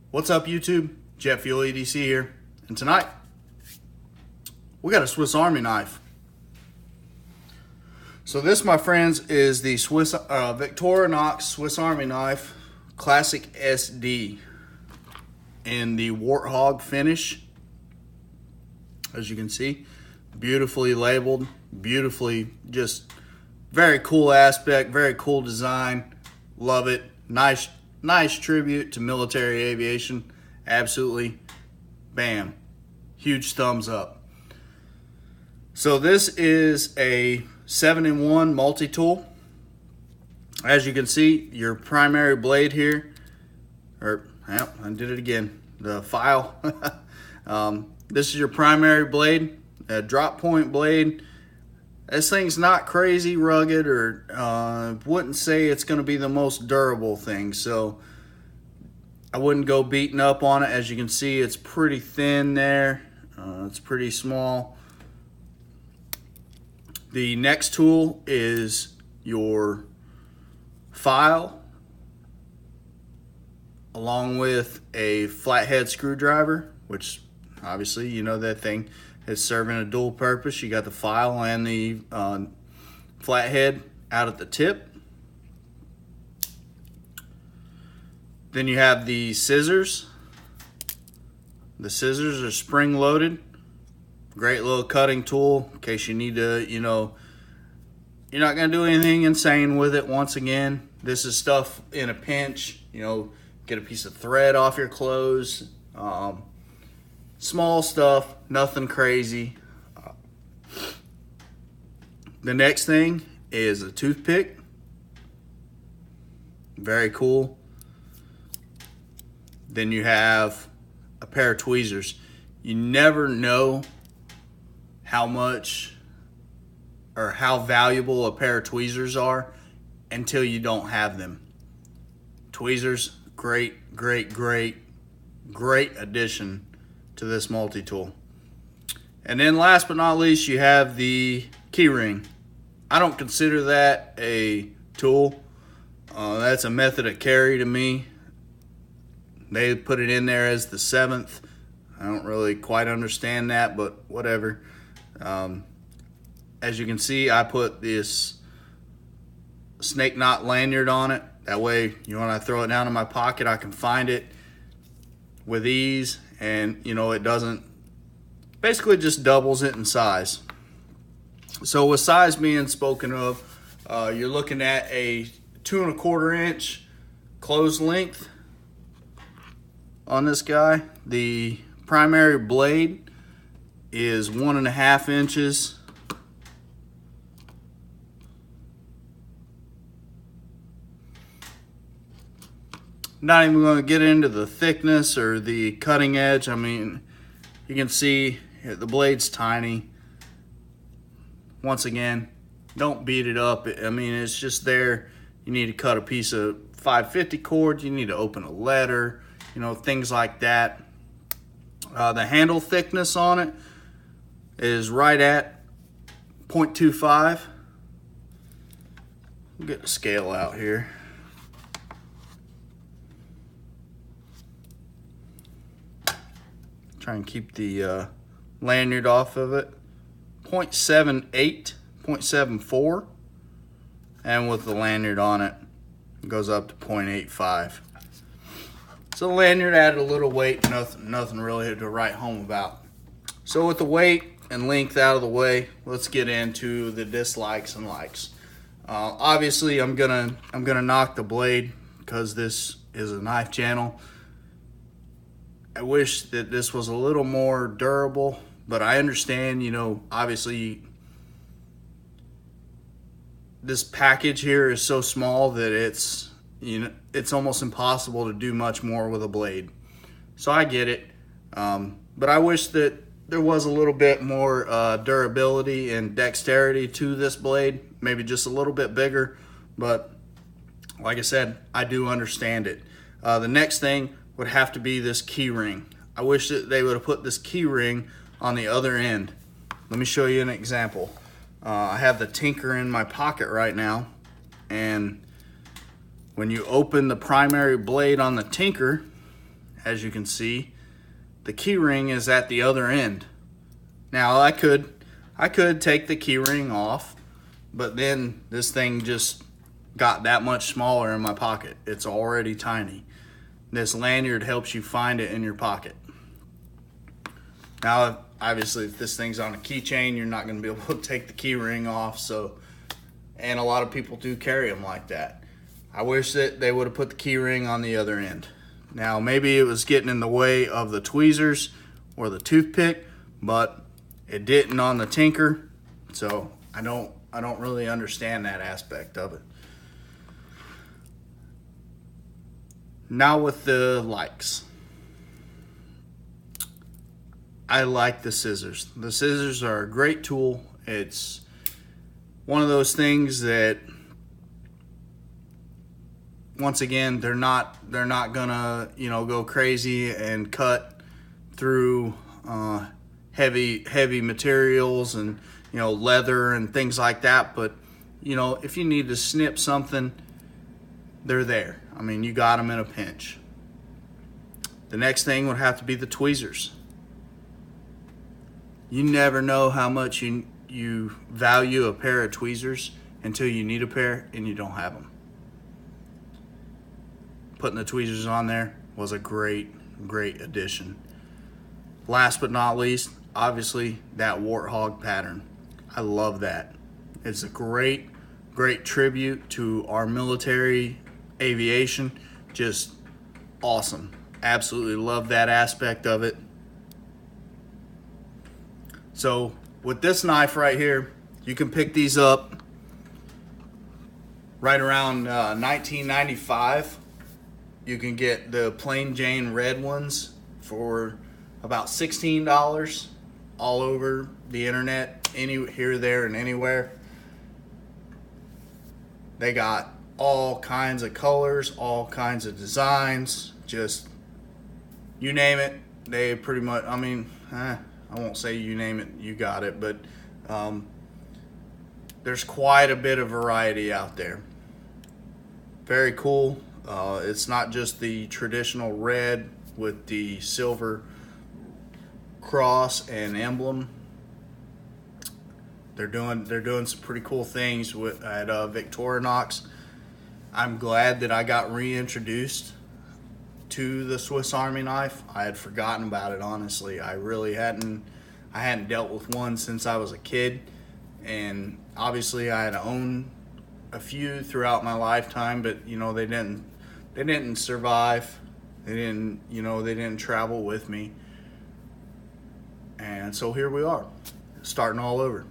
What's up, YouTube? Jet Fuel EDC here, and tonight we got a Swiss Army knife. So this, my friends, is the Victorinox Swiss Army knife Classic SD in the warthog finish. As you can see, beautifully labeled, beautifully, just very cool aspect, very cool design. Love it. Nice tribute to military aviation. Absolutely. Bam. Huge thumbs up. So this is a 7-in-1 multi-tool. As you can see, your primary blade here, I did it again, the file. This is your primary blade, a drop point blade. This thing's not crazy rugged, or wouldn't say it's going to be the most durable thing, so I wouldn't go beating up on it. As you can see, it's pretty thin there. It's pretty small. The next tool is your file, along with a flathead screwdriver, which obviously you know that thing is serving a dual purpose. You got the file and the flathead out at the tip. Then you have the scissors. The scissors are spring loaded. Great little cutting tool in case you need to, you're not gonna do anything insane with it. Once again, this is stuff in a pinch, get a piece of thread off your clothes. Small stuff, nothing crazy. The next thing is a toothpick. Very cool. Then you have a pair of tweezers. You never know how much or how valuable a pair of tweezers are until you don't have them. Tweezers, great addition to this multi-tool. And then last but not least, you have the key ring. I don't consider that a tool. That's a method of carry to me. They put it in there as the 7th. I don't really quite understand that, but whatever. As you can see, I put this snake knot lanyard on it. That way, when I throw it down in my pocket, I can find it with ease, and it doesn't, basically just doubles it in size. So with size being spoken of, you're looking at a 2 1/4 inch closed length on this guy. The primary blade is 1.5 inches. Not even going to get into the thickness or the cutting edge. I mean, you can see the blade's tiny. Once again, don't beat it up. I mean, it's just there. You need to cut a piece of 550 cord. You need to open a letter, things like that. The handle thickness on it is right at 0.25. We'll get the scale out here. Try and keep the lanyard off of it. 0.78, 0.74, and with the lanyard on it, it goes up to 0.85. So the lanyard added a little weight, nothing really to write home about. So with the weight and length out of the way, let's get into the dislikes and likes. Obviously, I'm gonna knock the blade because this is a knife channel. I wish that this was a little more durable, but I understand, obviously this package here is so small that it's almost impossible to do much more with a blade. So I get it, but I wish that there was a little bit more durability and dexterity to this blade, maybe just a little bit bigger, but like I said, I do understand it. The next thing would have to be this key ring. I wish that they would have put this key ring on the other end. Let me show you an example. I have the Tinker in my pocket right now, and when you open the primary blade on the Tinker, as you can see, the key ring is at the other end. Now I could take the key ring off, but then this thing just got that much smaller in my pocket. It's already tiny. This lanyard helps you find it in your pocket. Now, obviously, if this thing's on a keychain, you're not going to be able to take the key ring off. And a lot of people do carry them like that. I wish that they would have put the key ring on the other end. Now, maybe it was getting in the way of the tweezers or the toothpick, but it didn't on the Tinker. So I don't really understand that aspect of it. Now with the likes. I like the scissors. The scissors are a great tool. It's one of those things that, once again, they're not gonna, go crazy and cut through heavy materials and leather and things like that. But if you need to snip something, they're there. I mean, you got them in a pinch. The next thing would have to be the tweezers. You never know how much you value a pair of tweezers until you need a pair and you don't have them. Putting the tweezers on there was a great addition. Last but not least, obviously, that warthog pattern. I love that. It's a great tribute to our military aviation. Just awesome. Absolutely love that aspect of it. So with this knife right here, you can pick these up right around 1995. You can get the plain Jane red ones for about $16 all over the internet, here, there, and anywhere. They got all kinds of colors, all kinds of designs, just you name it. They pretty much, I won't say you name it, you got it, but there's quite a bit of variety out there. Very cool. It's not just the traditional red with the silver cross and emblem. They're doing some pretty cool things at Victorinox. I'm glad that I got reintroduced to the Swiss Army knife. I had forgotten about it, honestly. I really hadn't. I hadn't dealt with one since I was a kid, and obviously I had owned a few throughout my lifetime, but they didn't survive. They didn't travel with me, and so here we are, starting all over.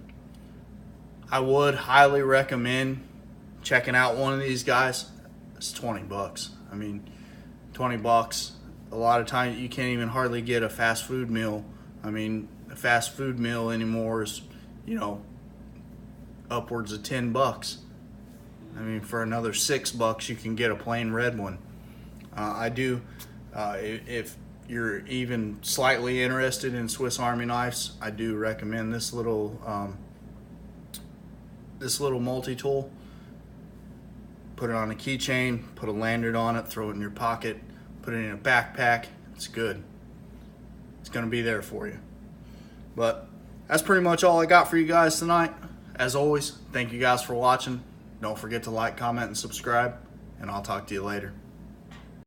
I would highly recommend checking out one of these guys. It's $20. $20. A lot of times you can't even hardly get a fast food meal. A fast food meal anymore is, upwards of $10. For another $6 you can get a plain red one. If you're even slightly interested in Swiss Army knives, I do recommend this little multi-tool. Put it on a keychain, put a lanyard on it, throw it in your pocket, put it in a backpack. It's good. It's gonna be there for you. But that's pretty much all I got for you guys tonight. As always, thank you guys for watching. Don't forget to like, comment, and subscribe, and I'll talk to you later.